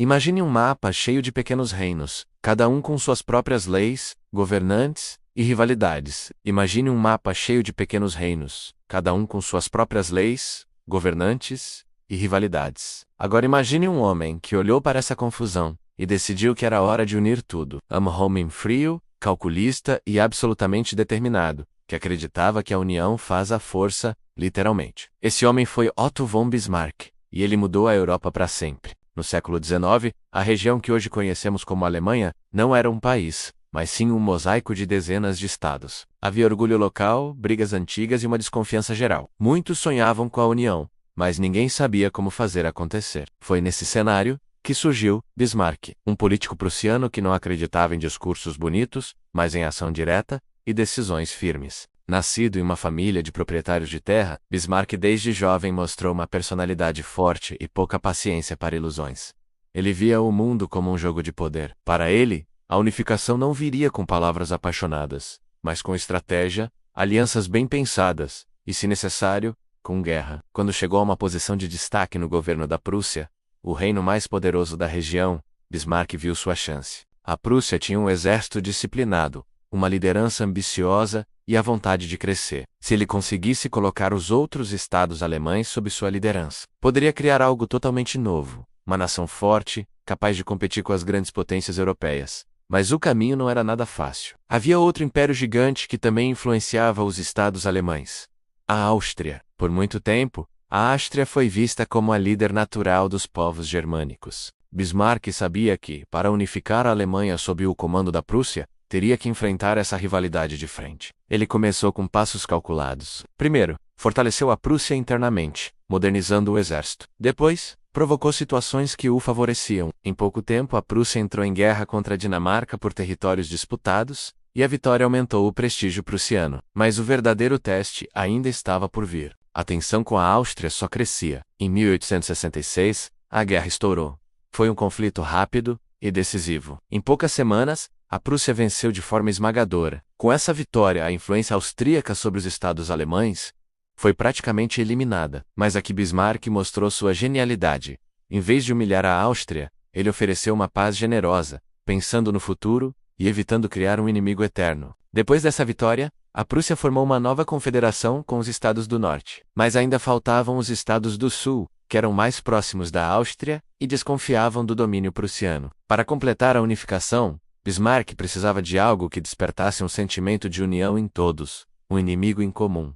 Imagine um mapa cheio de pequenos reinos, cada um com suas próprias leis, governantes e rivalidades. Imagine um mapa cheio de pequenos reinos, cada um com suas próprias leis, governantes e rivalidades. Agora imagine um homem que olhou para essa confusão e decidiu que era hora de unir tudo. Um homem frio, calculista e absolutamente determinado, que acreditava que a união faz a força, literalmente. Esse homem foi Otto von Bismarck, e ele mudou a Europa para sempre. No século XIX, a região que hoje conhecemos como Alemanha não era um país, mas sim um mosaico de dezenas de estados. Havia orgulho local, brigas antigas e uma desconfiança geral. Muitos sonhavam com a união, mas ninguém sabia como fazer acontecer. Foi nesse cenário que surgiu Bismarck, um político prussiano que não acreditava em discursos bonitos, mas em ação direta e decisões firmes. Nascido em uma família de proprietários de terra, Bismarck desde jovem mostrou uma personalidade forte e pouca paciência para ilusões. Ele via o mundo como um jogo de poder. Para ele, a unificação não viria com palavras apaixonadas, mas com estratégia, alianças bem pensadas e, se necessário, com guerra. Quando chegou a uma posição de destaque no governo da Prússia, o reino mais poderoso da região, Bismarck viu sua chance. A Prússia tinha um exército disciplinado, uma liderança ambiciosa e a vontade de crescer. Se ele conseguisse colocar os outros estados alemães sob sua liderança, poderia criar algo totalmente novo, uma nação forte, capaz de competir com as grandes potências europeias. Mas o caminho não era nada fácil. Havia outro império gigante que também influenciava os estados alemães: a Áustria. Por muito tempo, a Áustria foi vista como a líder natural dos povos germânicos. Bismarck sabia que, para unificar a Alemanha sob o comando da Prússia, teria que enfrentar essa rivalidade de frente. Ele começou com passos calculados. Primeiro, fortaleceu a Prússia internamente, modernizando o exército. Depois, provocou situações que o favoreciam. Em pouco tempo, a Prússia entrou em guerra contra a Dinamarca por territórios disputados, e a vitória aumentou o prestígio prussiano. Mas o verdadeiro teste ainda estava por vir. A tensão com a Áustria só crescia. Em 1866, a guerra estourou. Foi um conflito rápido e decisivo. Em poucas semanas, a Prússia venceu de forma esmagadora. Com essa vitória, a influência austríaca sobre os estados alemães foi praticamente eliminada. Mas aqui Bismarck mostrou sua genialidade. Em vez de humilhar a Áustria, ele ofereceu uma paz generosa, pensando no futuro e evitando criar um inimigo eterno. Depois dessa vitória, a Prússia formou uma nova confederação com os estados do norte. Mas ainda faltavam os estados do sul, que eram mais próximos da Áustria e desconfiavam do domínio prussiano. Para completar a unificação, Bismarck precisava de algo que despertasse um sentimento de união em todos, um inimigo em comum.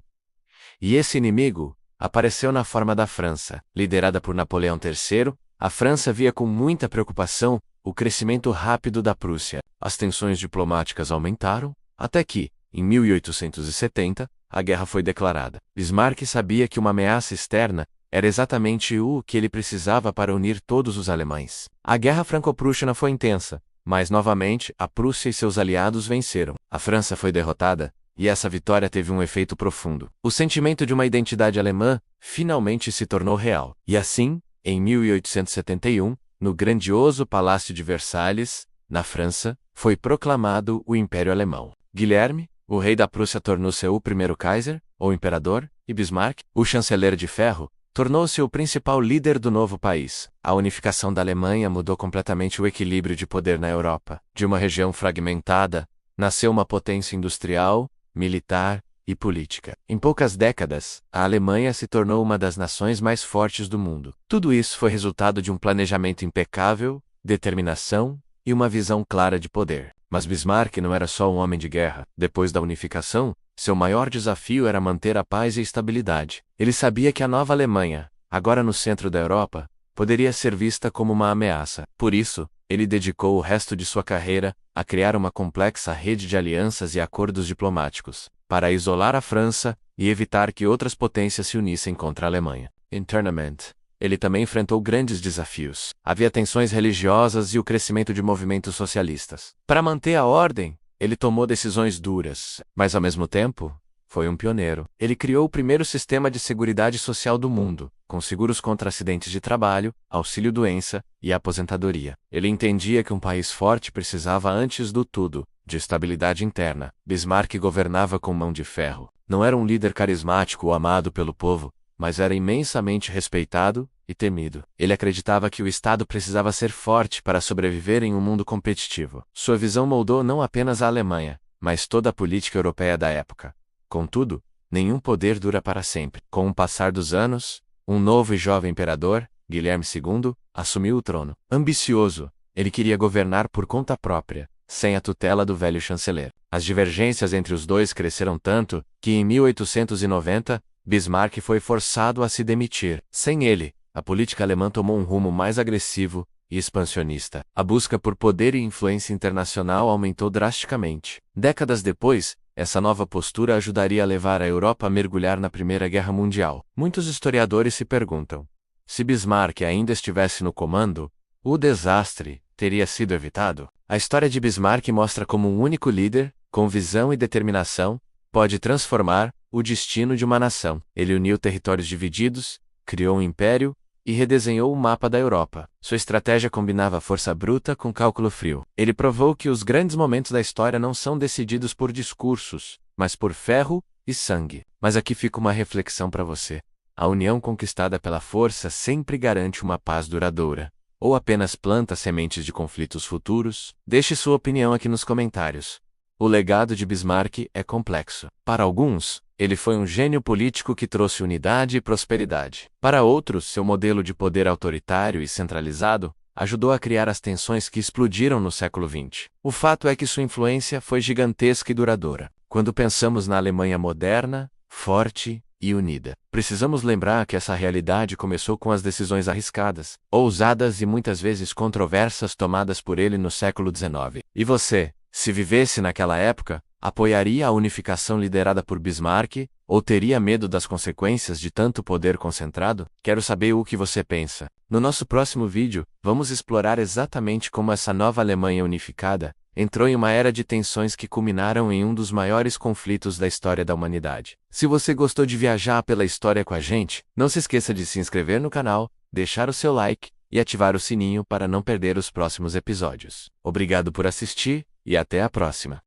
E esse inimigo apareceu na forma da França. Liderada por Napoleão III, a França via com muita preocupação o crescimento rápido da Prússia. As tensões diplomáticas aumentaram, até que, em 1870, a guerra foi declarada. Bismarck sabia que uma ameaça externa era exatamente o que ele precisava para unir todos os alemães. A guerra franco-prussiana foi intensa, mas novamente a Prússia e seus aliados venceram. A França foi derrotada, e essa vitória teve um efeito profundo. O sentimento de uma identidade alemã finalmente se tornou real. E assim, em 1871, no grandioso Palácio de Versalhes, na França, foi proclamado o Império Alemão. Guilherme, o rei da Prússia, tornou-se o primeiro Kaiser, ou imperador, e Bismarck, o chanceler de ferro, tornou-se o principal líder do novo país. A unificação da Alemanha mudou completamente o equilíbrio de poder na Europa. De uma região fragmentada, nasceu uma potência industrial, militar e política. Em poucas décadas, a Alemanha se tornou uma das nações mais fortes do mundo. Tudo isso foi resultado de um planejamento impecável, determinação e uma visão clara de poder. Mas Bismarck não era só um homem de guerra. Depois da unificação, seu maior desafio era manter a paz e estabilidade. Ele sabia que a nova Alemanha, agora no centro da Europa, poderia ser vista como uma ameaça. Por isso, ele dedicou o resto de sua carreira a criar uma complexa rede de alianças e acordos diplomáticos, para isolar a França e evitar que outras potências se unissem contra a Alemanha. Internamente, ele também enfrentou grandes desafios. Havia tensões religiosas e o crescimento de movimentos socialistas. Para manter a ordem, ele tomou decisões duras, mas ao mesmo tempo, foi um pioneiro. Ele criou o primeiro sistema de seguridade social do mundo, com seguros contra acidentes de trabalho, auxílio-doença e aposentadoria. Ele entendia que um país forte precisava, antes do tudo, de estabilidade interna. Bismarck governava com mão de ferro. Não era um líder carismático ou amado pelo povo, mas era imensamente respeitado e temido. Ele acreditava que o Estado precisava ser forte para sobreviver em um mundo competitivo. Sua visão moldou não apenas a Alemanha, mas toda a política europeia da época. Contudo, nenhum poder dura para sempre. Com o passar dos anos, um novo e jovem imperador, Guilherme II, assumiu o trono. Ambicioso, ele queria governar por conta própria, sem a tutela do velho chanceler. As divergências entre os dois cresceram tanto que, em 1890, Bismarck foi forçado a se demitir. Sem ele, a política alemã tomou um rumo mais agressivo e expansionista. A busca por poder e influência internacional aumentou drasticamente. Décadas depois, essa nova postura ajudaria a levar a Europa a mergulhar na Primeira Guerra Mundial. Muitos historiadores se perguntam: se Bismarck ainda estivesse no comando, o desastre teria sido evitado? A história de Bismarck mostra como um único líder, com visão e determinação, pode transformar o destino de uma nação. Ele uniu territórios divididos, criou um império e redesenhou o mapa da Europa. Sua estratégia combinava força bruta com cálculo frio. Ele provou que os grandes momentos da história não são decididos por discursos, mas por ferro e sangue. Mas aqui fica uma reflexão para você. A união conquistada pela força sempre garante uma paz duradoura, ou apenas planta sementes de conflitos futuros? Deixe sua opinião aqui nos comentários. O legado de Bismarck é complexo. Para alguns, ele foi um gênio político que trouxe unidade e prosperidade. Para outros, seu modelo de poder autoritário e centralizado ajudou a criar as tensões que explodiram no século XX. O fato é que sua influência foi gigantesca e duradoura. Quando pensamos na Alemanha moderna, forte e unida, precisamos lembrar que essa realidade começou com as decisões arriscadas, ousadas e muitas vezes controversas tomadas por ele no século XIX. E você, se vivesse naquela época, apoiaria a unificação liderada por Bismarck, ou teria medo das consequências de tanto poder concentrado? Quero saber o que você pensa. No nosso próximo vídeo, vamos explorar exatamente como essa nova Alemanha unificada entrou em uma era de tensões que culminaram em um dos maiores conflitos da história da humanidade. Se você gostou de viajar pela história com a gente, não se esqueça de se inscrever no canal, deixar o seu like e ativar o sininho para não perder os próximos episódios. Obrigado por assistir e até a próxima.